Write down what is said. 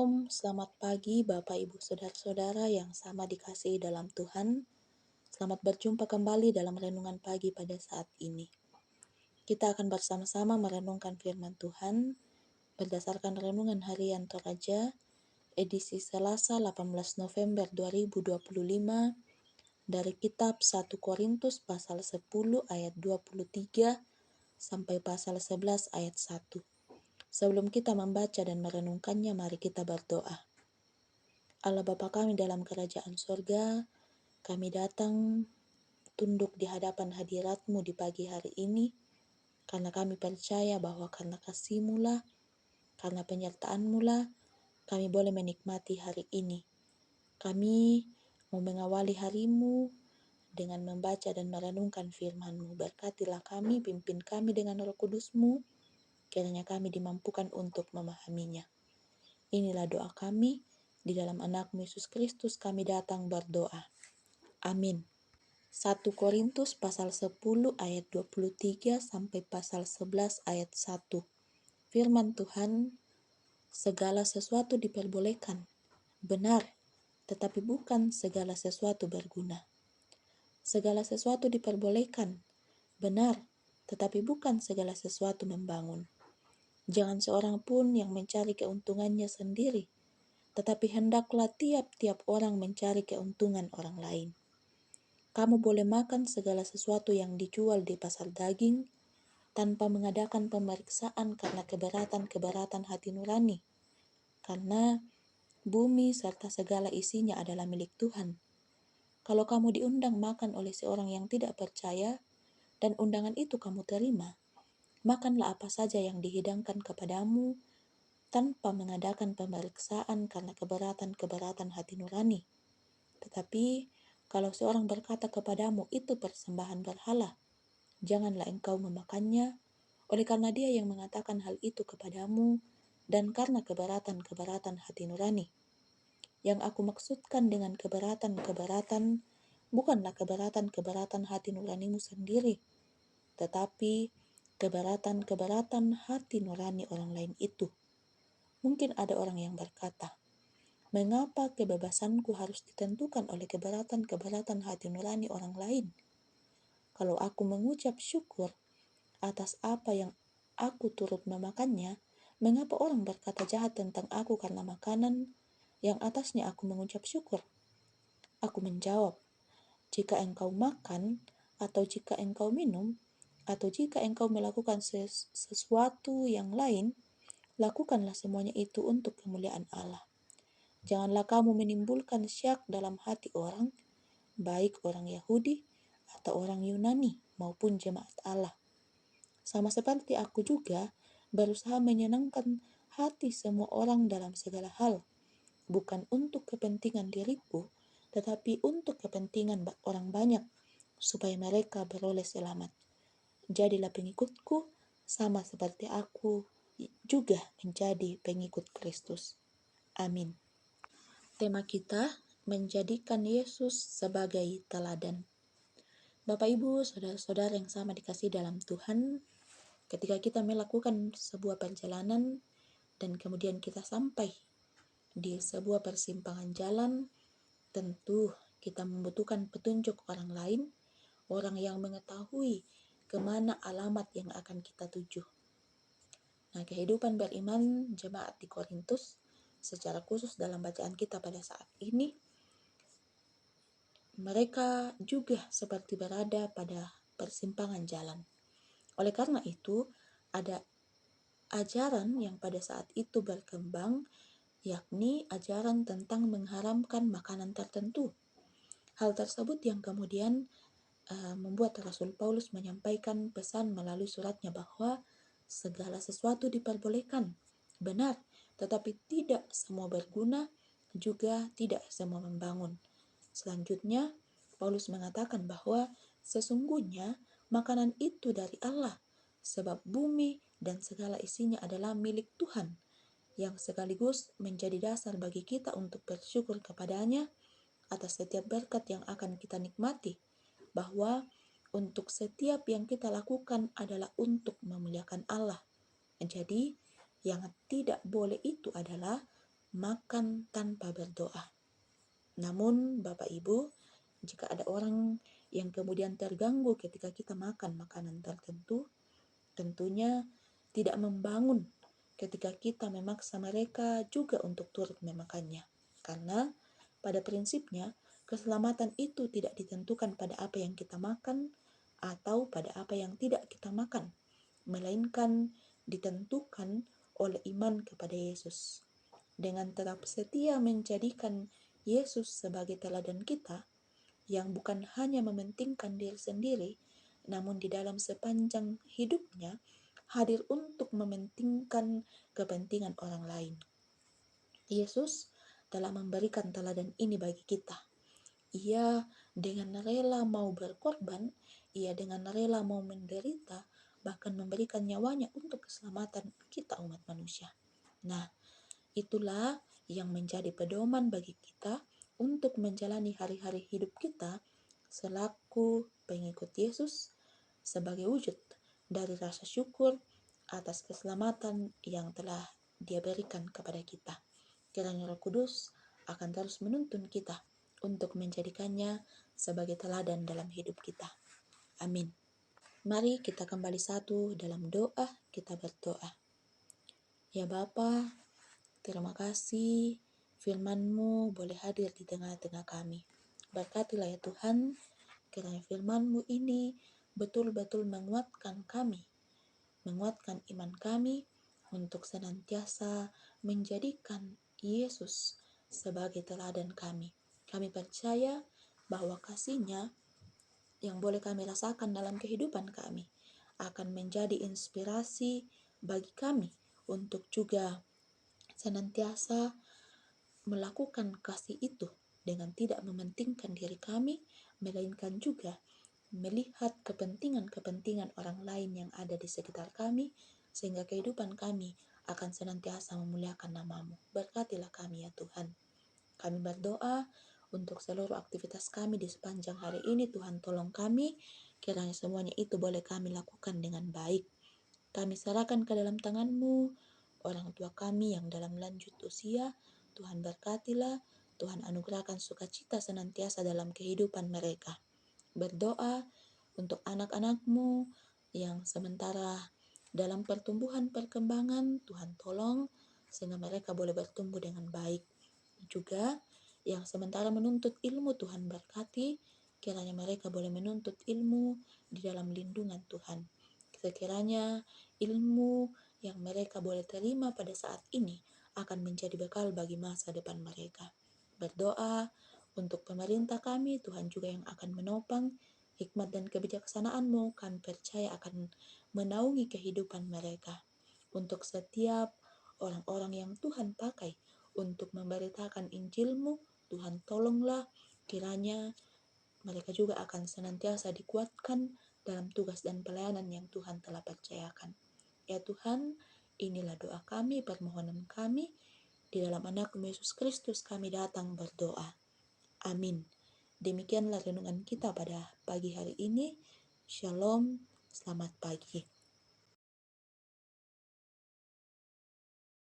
Shalom, selamat pagi Bapak Ibu Saudara-saudara yang sama dikasihi dalam Tuhan. Selamat berjumpa kembali dalam renungan pagi pada saat ini. Kita akan bersama-sama merenungkan firman Tuhan berdasarkan renungan harian Toraja edisi Selasa 18 November 2025 dari kitab 1 Korintus pasal 10 ayat 23 sampai pasal 11 ayat 1. Sebelum kita membaca dan merenungkannya, mari kita berdoa. Allah Bapa kami dalam kerajaan sorga, kami datang tunduk di hadapan hadirat-Mu di pagi hari ini, karena kami percaya bahwa karena kasih-Mu lah, karena penyertaan-Mu lah, kami boleh menikmati hari ini. Kami mau mengawali hari-Mu dengan membaca dan merenungkan firman-Mu. Berkatilah kami, pimpin kami dengan Roh Kudus-Mu, kiranya kami dimampukan untuk memahaminya. Inilah doa kami, di dalam anak-Mu Yesus Kristus kami datang berdoa. Amin. 1 Korintus pasal 10 ayat 23 sampai pasal 11 ayat 1. Firman Tuhan, segala sesuatu diperbolehkan, benar, tetapi bukan segala sesuatu berguna. Segala sesuatu diperbolehkan, benar, tetapi bukan segala sesuatu membangun. Jangan seorang pun yang mencari keuntungannya sendiri, tetapi hendaklah tiap-tiap orang mencari keuntungan orang lain. Kamu boleh makan segala sesuatu yang dijual di pasar daging tanpa mengadakan pemeriksaan karena keberatan-keberatan hati nurani, karena bumi serta segala isinya adalah milik Tuhan. Kalau kamu diundang makan oleh seorang yang tidak percaya dan undangan itu kamu terima, makanlah apa saja yang dihidangkan kepadamu tanpa mengadakan pemeriksaan karena keberatan-keberatan hati nurani. Tetapi kalau seorang berkata kepadamu itu persembahan berhala, janganlah engkau memakannya, oleh karena dia yang mengatakan hal itu kepadamu dan karena keberatan-keberatan hati nurani. Yang aku maksudkan dengan keberatan-keberatan bukanlah keberatan-keberatan hati nuranimu sendiri, tetapi keberatan-keberatan hati nurani orang lain itu. Mungkin ada orang yang berkata, mengapa kebebasanku harus ditentukan oleh keberatan-keberatan hati nurani orang lain? Kalau aku mengucap syukur atas apa yang aku turut memakannya, mengapa orang berkata jahat tentang aku karena makanan yang atasnya aku mengucap syukur? Aku menjawab, jika engkau makan, atau jika engkau minum, atau jika engkau melakukan sesuatu yang lain, lakukanlah semuanya itu untuk kemuliaan Allah. Janganlah kamu menimbulkan syak dalam hati orang, baik orang Yahudi atau orang Yunani maupun jemaat Allah. Sama seperti aku juga berusaha menyenangkan hati semua orang dalam segala hal, bukan untuk kepentingan diriku, tetapi untuk kepentingan orang banyak, supaya mereka beroleh selamat. Jadilah pengikutku, sama seperti aku juga menjadi pengikut Kristus. Amin. Tema kita, menjadikan Yesus sebagai teladan. Bapak Ibu, saudara-saudara yang sama dikasihi dalam Tuhan, ketika kita melakukan sebuah perjalanan dan kemudian kita sampai di sebuah persimpangan jalan, tentu kita membutuhkan petunjuk orang lain, orang yang mengetahui kemana alamat yang akan kita tuju. Nah, kehidupan beriman jemaat di Korintus, secara khusus dalam bacaan kita pada saat ini, mereka juga seperti berada pada persimpangan jalan. Oleh karena itu, ada ajaran yang pada saat itu berkembang, yakni ajaran tentang mengharamkan makanan tertentu. Hal tersebut yang kemudian membuat Rasul Paulus menyampaikan pesan melalui suratnya bahwa segala sesuatu diperbolehkan, benar, tetapi tidak semua berguna, juga tidak semua membangun. Selanjutnya, Paulus mengatakan bahwa sesungguhnya makanan itu dari Allah, sebab bumi dan segala isinya adalah milik Tuhan, yang sekaligus menjadi dasar bagi kita untuk bersyukur kepadanya atas setiap berkat yang akan kita nikmati, bahwa untuk setiap yang kita lakukan adalah untuk memuliakan Allah. Jadi, yang tidak boleh itu adalah makan tanpa berdoa. Namun Bapak Ibu, jika ada orang yang kemudian terganggu ketika kita makan makanan tertentu, tentunya tidak membangun ketika kita memaksa mereka juga untuk turut memakannya. Karena pada prinsipnya keselamatan itu tidak ditentukan pada apa yang kita makan atau pada apa yang tidak kita makan, melainkan ditentukan oleh iman kepada Yesus. Dengan tetap setia menjadikan Yesus sebagai teladan kita, yang bukan hanya mementingkan diri sendiri, namun di dalam sepanjang hidupnya hadir untuk mementingkan kepentingan orang lain. Yesus telah memberikan teladan ini bagi kita. Ia dengan rela mau berkorban, ia dengan rela mau menderita, bahkan memberikan nyawanya untuk keselamatan kita umat manusia. Nah, itulah yang menjadi pedoman bagi kita untuk menjalani hari-hari hidup kita selaku pengikut Yesus sebagai wujud dari rasa syukur atas keselamatan yang telah Dia berikan kepada kita. Kiranya Roh Kudus akan terus menuntun kita untuk menjadikannya sebagai teladan dalam hidup kita. Amin. Mari kita kembali satu dalam doa, kita berdoa. Ya Bapa, terima kasih firman-Mu boleh hadir di tengah-tengah kami. Berkatilah ya Tuhan, kiranya firman-Mu ini betul-betul menguatkan kami, menguatkan iman kami untuk senantiasa menjadikan Yesus sebagai teladan kami. Kami percaya bahwa kasih-Nya yang boleh kami rasakan dalam kehidupan kami akan menjadi inspirasi bagi kami untuk juga senantiasa melakukan kasih itu dengan tidak mementingkan diri kami, melainkan juga melihat kepentingan-kepentingan orang lain yang ada di sekitar kami, sehingga kehidupan kami akan senantiasa memuliakan nama-Mu. Berkatilah kami ya Tuhan. Kami berdoa untuk seluruh aktivitas kami di sepanjang hari ini. Tuhan tolong kami, kiranya semuanya itu boleh kami lakukan dengan baik. Kami serahkan ke dalam tangan-Mu orang tua kami yang dalam lanjut usia. Tuhan berkatilah, Tuhan anugerahkan sukacita senantiasa dalam kehidupan mereka. Berdoa untuk anak-anak-Mu yang sementara dalam pertumbuhan perkembangan, Tuhan tolong sehingga mereka boleh bertumbuh dengan baik. Juga yang sementara menuntut ilmu, Tuhan berkati, kiranya mereka boleh menuntut ilmu di dalam lindungan Tuhan. Sekiranya ilmu yang mereka boleh terima pada saat ini akan menjadi bekal bagi masa depan mereka. Berdoa untuk pemerintah kami, Tuhan juga yang akan menopang hikmat dan kebijaksanaan-Mu, kami percaya akan menaungi kehidupan mereka. Untuk setiap orang-orang yang Tuhan pakai untuk memberitakan Injil-Mu, Tuhan tolonglah kiranya mereka juga akan senantiasa dikuatkan dalam tugas dan pelayanan yang Tuhan telah percayakan. Ya Tuhan, inilah doa kami, permohonan kami, di dalam anak-Mu Yesus Kristus kami datang berdoa. Amin. Demikianlah renungan kita pada pagi hari ini. Shalom, selamat pagi.